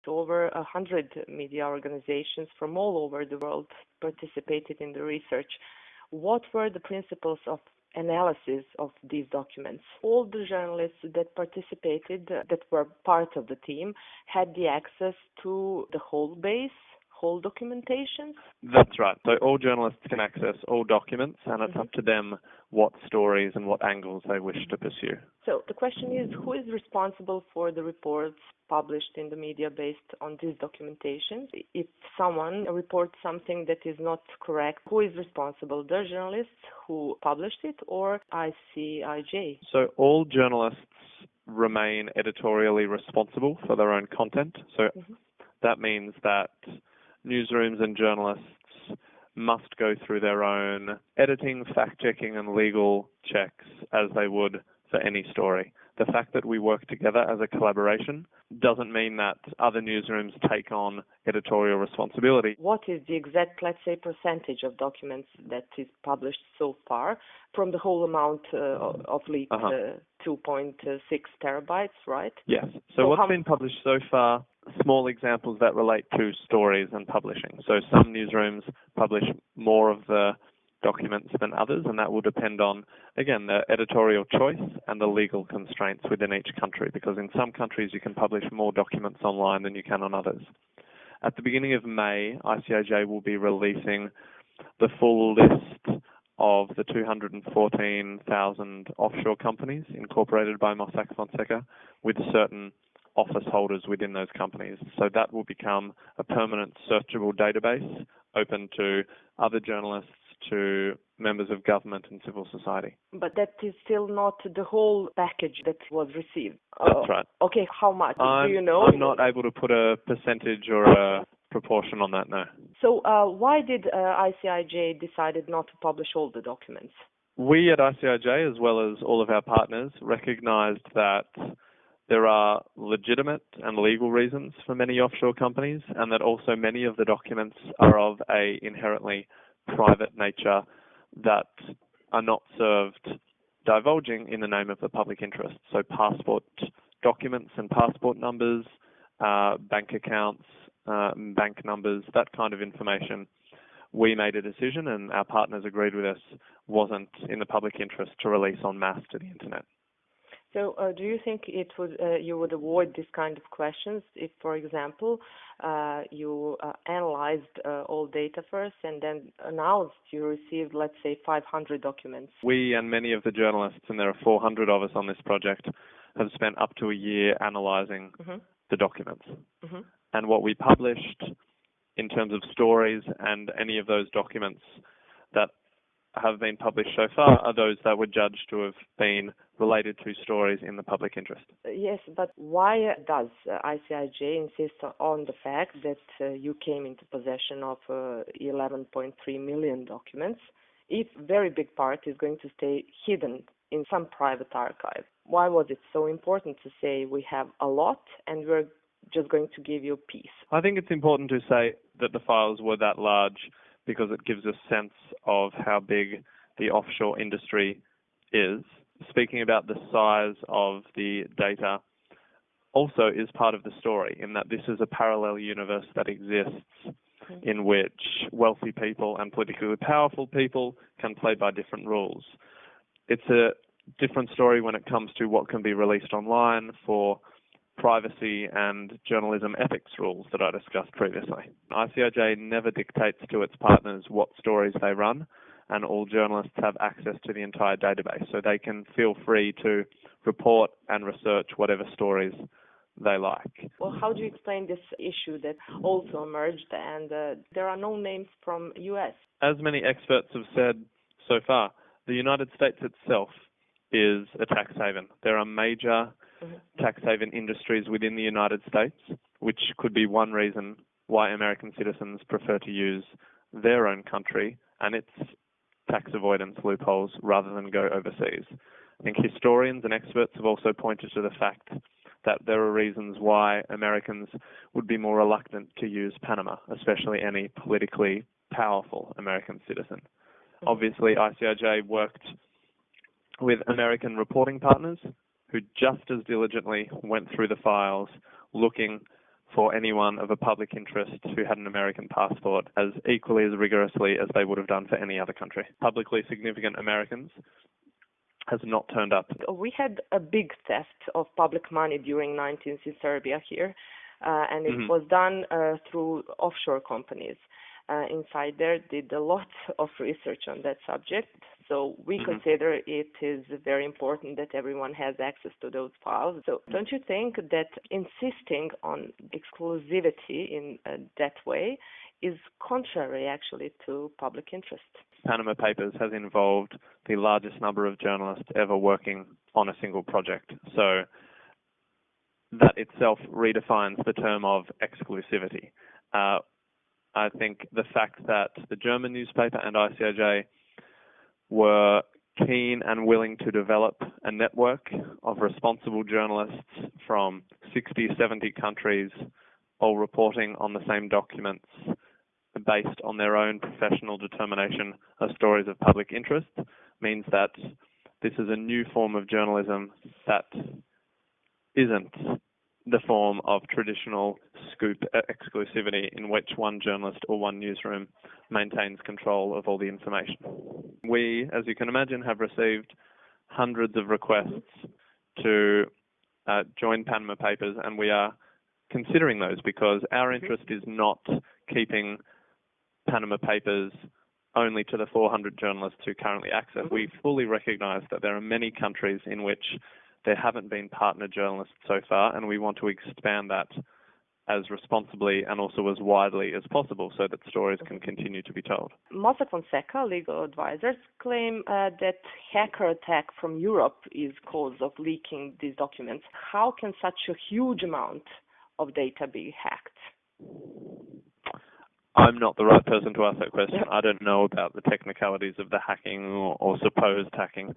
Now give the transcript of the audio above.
over 100 media organizations from all over the world participated in the research. What were the principles of analysis of these documents? All the journalists that participated, that were part of the team, had the access to the whole base, whole documentation? That's right. So all journalists can access all documents, and it's up to them what stories and what angles they wish to pursue. So the question is, who is responsible for the reports published in the media based on this documentation? If someone reports something that is not correct, who is responsible? The journalists who published it or ICIJ? So all journalists remain editorially responsible for their own content. So that means that newsrooms and journalists must go through their own editing, fact-checking, and legal checks as they would for any story. The fact that we work together as a collaboration doesn't mean that other newsrooms take on editorial responsibility. What is the exact, let's say, percentage of documents that is published so far from the whole amount of leaked 2.6 terabytes, right? Yes. So what's been published so far, small examples that relate to stories and publishing. So some newsrooms publish more of the documents than others, and that will depend on, again, the editorial choice and the legal constraints within each country, because in some countries you can publish more documents online than you can on others. At the beginning of May, ICIJ will be releasing the full list of the 214,000 offshore companies incorporated by Mossack Fonseca with certain office holders within those companies. So that will become a permanent searchable database open to other journalists, to members of government and civil society. But that is still not the whole package that was received. That's right. Okay, how much? Do you know? I'm not able to put a percentage or a proportion on that, no. So why did ICIJ decided not to publish all the documents? We at ICIJ, as well as all of our partners, recognized that there are legitimate and legal reasons for many offshore companies, and that also many of the documents are of a inherently private nature that are not served divulging in the name of the public interest. So passport documents and passport numbers, bank accounts, bank numbers, that kind of information. We made a decision, and our partners agreed with us, wasn't in the public interest to release en masse to the internet. So do you think it would you would avoid this kind of questions if, for example, you analyzed all data first and then announced you received, let's say, 500 documents? We and many of the journalists, and there are 400 of us on this project, have spent up to a year analyzing the documents. And what we published in terms of stories and any of those documents that have been published so far are those that were judged to have been related to stories in the public interest. Yes, but why does ICIJ insist on the fact that you came into possession of 11.3 million documents if a very big part is going to stay hidden in some private archive? Why was it so important to say we have a lot and we're just going to give you a piece? I think it's important to say that the files were that large because it gives a sense of how big the offshore industry is. Speaking about the size of the data also is part of the story, in that this is a parallel universe that exists in which wealthy people and politically powerful people can play by different rules. It's a different story when it comes to what can be released online for privacy and journalism ethics rules that I discussed previously. ICIJ never dictates to its partners what stories they run, and all journalists have access to the entire database, so they can feel free to report and research whatever stories they like. Well, how do you explain this issue that also emerged, and there are no names from U.S.? As many experts have said so far, the United States itself is a tax haven. There are major tax haven industries within the United States, which could be one reason why American citizens prefer to use their own country and its tax avoidance loopholes rather than go overseas. I think historians and experts have also pointed to the fact that there are reasons why Americans would be more reluctant to use Panama, especially any politically powerful American citizen. Obviously, ICIJ worked with American reporting partners who just as diligently went through the files looking for anyone of a public interest who had an American passport as equally as rigorously as they would have done for any other country. Publicly significant Americans has not turned up. We had a big theft of public money during 19th in Serbia here, and it was done through offshore companies. Insajder did a lot of research on that subject, so we consider it is very important that everyone has access to those files. So don't you think that insisting on exclusivity in that way is contrary actually to public interest? Panama Papers has involved the largest number of journalists ever working on a single project. So that itself redefines the term of exclusivity. I think the fact that the German newspaper and ICIJ were keen and willing to develop a network of responsible journalists from 60, 70 countries, all reporting on the same documents based on their own professional determination of stories of public interest, means that this is a new form of journalism that isn't the form of traditional scoop exclusivity in which one journalist or one newsroom maintains control of all the information. We, as you can imagine, have received hundreds of requests to join Panama Papers, and we are considering those because our interest is not keeping Panama Papers only to the 400 journalists who currently access. We fully recognize that there are many countries in which there haven't been partner journalists so far, and we want to expand that as responsibly and also as widely as possible so that stories can continue to be told. Mossack Fonseca, legal advisors, claim that hacker attack from Europe is cause of leaking these documents. How can such a huge amount of data be hacked? I'm not the right person to ask that question. I don't know about the technicalities of the hacking or supposed hacking.